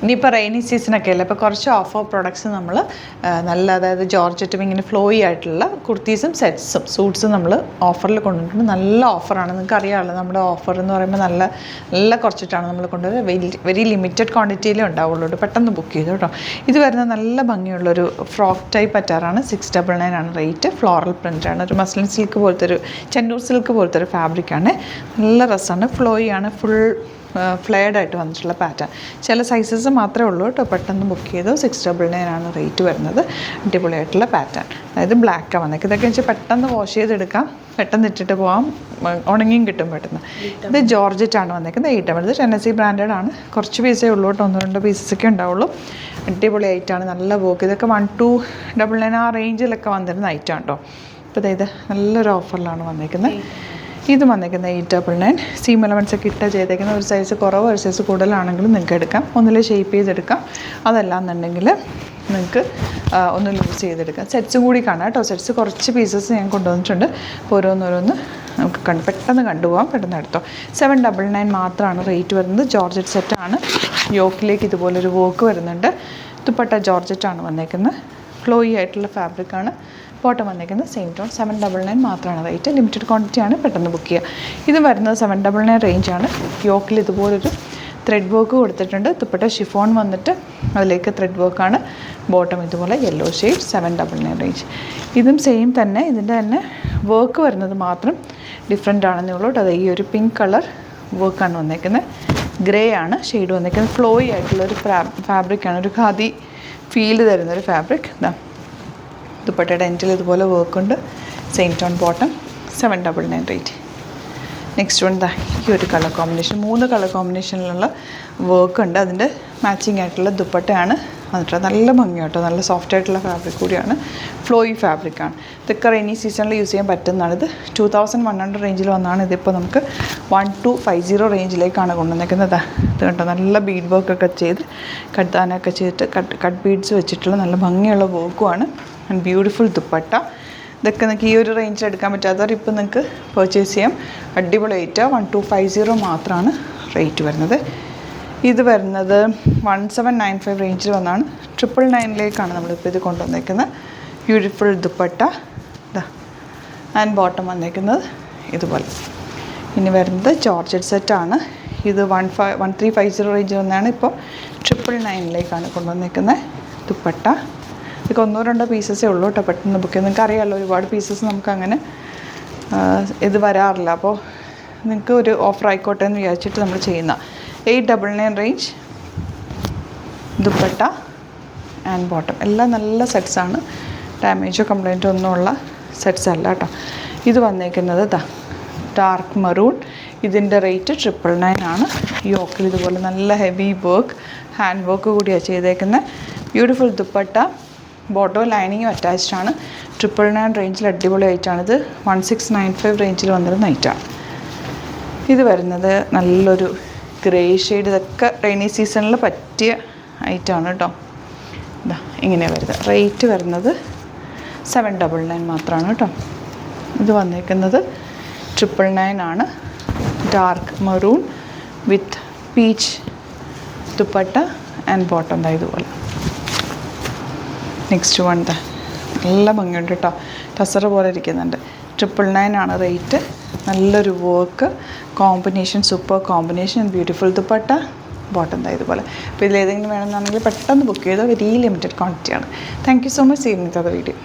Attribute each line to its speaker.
Speaker 1: ഇനിയിപ്പോൾ റെയിനി സീസണൊക്കെ അല്ലേ, അപ്പോൾ കുറച്ച് ഓഫർ പ്രൊഡക്ട്സ് നമ്മൾ നല്ല, അതായത് ജോർജറ്റും ഇങ്ങനെ ഫ്ലോയി ആയിട്ടുള്ള കുർത്തീസും സെറ്റ്സും സൂട്ട്സും നമ്മൾ ഓഫറിൽ കൊണ്ടുവന്നിട്ടുണ്ട്. നല്ല ഓഫറാണ്, നിങ്ങൾക്ക് അറിയാമല്ലോ നമ്മുടെ ഓഫർ എന്ന് പറയുമ്പോൾ നല്ല നല്ല കുറച്ചിട്ടാണ് നമ്മൾ കൊണ്ടുവരുന്നത്. വെരി ലിമിറ്റഡ് ക്വാണ്ടിറ്റിയിലേ ഉണ്ടാവുള്ളൂ, പെട്ടെന്ന് ബുക്ക് ചെയ്തു കേട്ടോ. ഇത് വരുന്ന നല്ല ഭംഗിയുള്ളൊരു ഫ്രോക്ക് ടൈപ്പ് അറ്റാറാണ്. 699 ആണ് റേറ്റ്. ഫ്ലോറൽ പ്രിൻ്റാണ്, ഒരു മസ്ലിൻ സിൽക്ക് പോലത്തെ ഒരു ചെന്നൂർ സിൽക്ക് പോലത്തെ ഒരു ഫാബ്രിക്കാണ്. നല്ല രസമാണ്, ഫ്ലോയി ആണ്, ഫുൾ ഫ്ലെയർഡ് ആയിട്ട് വന്നിട്ടുള്ള പാറ്റേൺ. ചില സൈസസ് മാത്രമേ ഉള്ളൂ കേട്ടോ, പെട്ടെന്ന് ബുക്ക് ചെയ്തു. 699 ആണ് റേറ്റ് വരുന്നത്. അടിപൊളിയായിട്ടുള്ള പാറ്റേൺ, അതായത് ബ്ലാക്കാണ് വന്നേക്ക്. ഇതൊക്കെ വെച്ചാൽ പെട്ടെന്ന് വാഷ് ചെയ്തെടുക്കാം, പെട്ടെന്ന് ഇട്ടിട്ട് പോകാം, ഉണങ്ങിയും കിട്ടും പെട്ടെന്ന്. ഇത് ജോർജറ്റാണ് വന്നേക്കുന്നത്. 800. ടെന്നസി ബ്രാൻഡഡ് ആണ്. കുറച്ച് പീസേ ഉള്ളൂ കേട്ടോ, 1-2 പീസസൊക്കെ ഉണ്ടാവുള്ളൂ. അടിപൊളിയായിട്ടാണ്, നല്ല വർക്ക്. ഇതൊക്കെ 1299 ആ റേഞ്ചിലൊക്കെ വന്നിരുന്ന ഐറ്റമാണ് കേട്ടോ. അപ്പോൾ ഇത് നല്ലൊരു ഓഫറിലാണ് വന്നേക്കുന്നത്. ഇത് വന്നേക്കുന്നത് 899. സീം എലമെൻറ്റ്സ് ഒക്കെ ഇട്ട് ചെയ്തേക്കുന്ന, ഒരു സൈസ് കുറവ് ഒരു സൈസ് കൂടുതലാണെങ്കിലും നിങ്ങൾക്ക് എടുക്കാം. ഒന്നിൽ ഷേപ്പ് ചെയ്തെടുക്കാം, അതല്ലാന്നുണ്ടെങ്കിൽ നിങ്ങൾക്ക് ഒന്ന് ലൂസ് ചെയ്തെടുക്കാം. സെറ്റ്സും കൂടി കാണാം കേട്ടോ. സെറ്റ്സ് കുറച്ച് പീസസ് ഞാൻ കൊണ്ടുവന്നിട്ടുണ്ട്. അപ്പോൾ ഓരോന്നോരോന്ന് നമുക്ക് പെട്ടെന്ന് കണ്ടുപോകാം, പെട്ടെന്ന് എടുത്തോ. 799 മാത്രമാണ് റേറ്റ് വരുന്നത്. ജോർജറ്റ് സെറ്റാണ്. യോക്കിലേക്ക് ഇതുപോലൊരു വർക്ക് വരുന്നുണ്ട്. ദുപ്പട്ട ജോർജറ്റാണ് വന്നേക്കുന്നത്. ഫ്ലോയി ആയിട്ടുള്ള ഫാബ്രിക്കാണ്. ബോട്ടം വന്നേക്കുന്നത് സെയിം ടോൺ. 799 മാത്രമാണ് റേറ്റ്. ലിമിറ്റഡ് ക്വാണ്ടിറ്റിയാണ്, പെട്ടെന്ന് ബുക്ക് ചെയ്യുക. ഇത് വരുന്നത് 799 റേഞ്ചാണ്. യോക്കിൽ ഇതുപോലൊരു ത്രെഡ് വർക്ക് കൊടുത്തിട്ടുണ്ട്. ദുപ്പട്ട ഷിഫോൺ വന്നിട്ട് അതിലേക്ക് ത്രെഡ് വർക്കാണ്. ബോട്ടം ഇതുപോലെ യെല്ലോ ഷെയ്ഡ്. 799 റേഞ്ച്. ഇതും സെയിം തന്നെ. ഇതിൻ്റെ തന്നെ വർക്ക് വരുന്നത് മാത്രം ഡിഫറെൻ്റ് ആണെന്നേ ഉള്ളൂ. അത് ഈ ഒരു പിങ്ക് കളർ വർക്കാണ് വന്നേക്കുന്നത്. ഗ്രേ ആണ് ഷെയ്ഡ് വന്നേക്കുന്നത്. ഫ്ലോയി ആയിട്ടുള്ളൊരു ഫാബ്രിക്കാണ്, ഒരു ഖാദി ഫീൽ തരുന്നൊരു ഫാബ്രിക്. ഇതാ ദുപ്പട്ടയുടെ എൻഡിൽ ഇതുപോലെ വർക്കുണ്ട്. Same tone bottom. 799 rate. Next one ഈ ഒരു കളർ കോമ്പിനേഷൻ, 3 കളർ കോമ്പിനേഷനിലുള്ള വർക്ക് ഉണ്ട്. അതിൻ്റെ മാച്ചിങ് ആയിട്ടുള്ള ദുപ്പട്ടയാണ് വന്നിട്ട് നല്ല ഭംഗിയാട്ടോ. നല്ല സോഫ്റ്റ് ആയിട്ടുള്ള ഫാബ്രിക് കൂടിയാണ്. ഫ്ലോയി ഫാബ്രിക്കാണ്. ഇതൊക്കെ റെയിനി സീസണിൽ യൂസ് ചെയ്യാൻ പറ്റുന്നതാണ്. ഇത് 2100 റേഞ്ചിൽ വന്നാണ്. ഇതിപ്പോൾ നമുക്ക് 1250 റേഞ്ചിലേക്കാണ് കൊണ്ടുവന്നേക്കുന്നത്. ഇത് കണ്ടോ, നല്ല ബീഡ് വർക്കൊക്കെ ചെയ്ത് കട്ടാനൊക്കെ ചെയ്തിട്ട് കട്ട് ബീഡ്സ് വെച്ചിട്ടുള്ള നല്ല ഭംഗിയുള്ള വർക്കുമാണ്. And beautiful dupatta. ഇതൊക്കെ നിങ്ങൾക്ക് ഈ ഒരു റേഞ്ചിൽ എടുക്കാൻ പറ്റാത്തവർ ഇപ്പോൾ നിങ്ങൾക്ക് പർച്ചേസ് ചെയ്യാം. അടിപൊളി റേറ്റ്. 1250 മാത്രമാണ് റേറ്റ് വരുന്നത്. ഇത് വരുന്നത് 1795 റേഞ്ചിൽ വന്നാണ്. 999 നമ്മളിപ്പോൾ ഇത് കൊണ്ടുവന്നേക്കുന്നത്. ബ്യൂട്ടിഫുൾ ദുപ്പട്ട. ഇതാ ആൻഡ് ബോട്ടം വന്നേക്കുന്നത് ഇതുപോലെ. ഇനി വരുന്നത് ജോർജറ്റ് സെറ്റാണ്. ഇത് 1350 റേഞ്ചിൽ വന്നാണ്. ഇപ്പോൾ 999 കൊണ്ടുവന്നേക്കുന്നത്. ദുപ്പട്ട ഇതൊക്കെ 1-2 പീസസേ ഉള്ളൂ കേട്ടോ, പെട്ടെന്ന് ബുക്ക് ചെയ്ത്. നിങ്ങൾക്ക് അറിയാമല്ലോ, ഒരുപാട് പീസസ് നമുക്കങ്ങനെ ഇത് വരാറില്ല. അപ്പോൾ നിങ്ങൾക്ക് ഒരു ഓഫർ ആയിക്കോട്ടെ എന്ന് വിചാരിച്ചിട്ട് നമ്മൾ ചെയ്യുന്ന. 899 റേഞ്ച്. ദുപ്പട്ട ആൻഡ് ബോട്ടം എല്ലാം നല്ല സെറ്റ്സാണ്. ഡാമേജോ കംപ്ലൈൻറ്റോ ഒന്നുമുള്ള സെറ്റ്സ് അല്ല കേട്ടോ. ഇത് വന്നേക്കുന്നത് ഡാർക്ക് മറൂൺ. ഇതിൻ്റെ റേറ്റ് 999 ആണ്. യോക്കിൽ ഇതുപോലെ നല്ല ഹെവി വർക്ക്, ഹാൻഡ് വർക്ക് കൂടിയാണ് ചെയ്തേക്കുന്നത്. ബ്യൂട്ടിഫുൾ ദുപ്പട്ട. ബോട്ടോ ലൈനിങ്ങും അറ്റാച്ച്ഡ് ആണ്. 999 റേഞ്ചിൽ അടിപൊളി ഐറ്റാണിത്. 1695 റേഞ്ചിൽ വന്നിരുന്ന ഐറ്റാണ്. ഇത് വരുന്നത് നല്ലൊരു ഗ്രേ ഷെയ്ഡ്. ഇതൊക്കെ റെയിനി സീസണിൽ പറ്റിയ ഐറ്റമാണ് കേട്ടോ. ഇതാ ഇങ്ങനെ വരുന്നത്. റേറ്റ് വരുന്നത് 799 മാത്രമാണ് കേട്ടോ. ഇത് വന്നേക്കുന്നത് 999 ആണ്. Dark maroon with peach dupatta and bottom ഇതുപോലെ. നെക്സ്റ്റ് വൺ നല്ല ഭംഗിയുണ്ട് കേട്ടോ, ടസർ പോലെ ഇരിക്കുന്നുണ്ട്. 999 ആണ് റേറ്റ്. നല്ലൊരു work combination, super combination. Beautiful dupatta, bottom ഇതുപോലെ. അപ്പോൾ ഇതിലേതെങ്കിലും വേണമെന്നാണെങ്കിൽ പെട്ടെന്ന് ബുക്ക് ചെയ്തോ. വെരി ലിമിറ്റഡ് ക്വാണ്ടിറ്റിയാണ്. Thank you so much. See you in the video.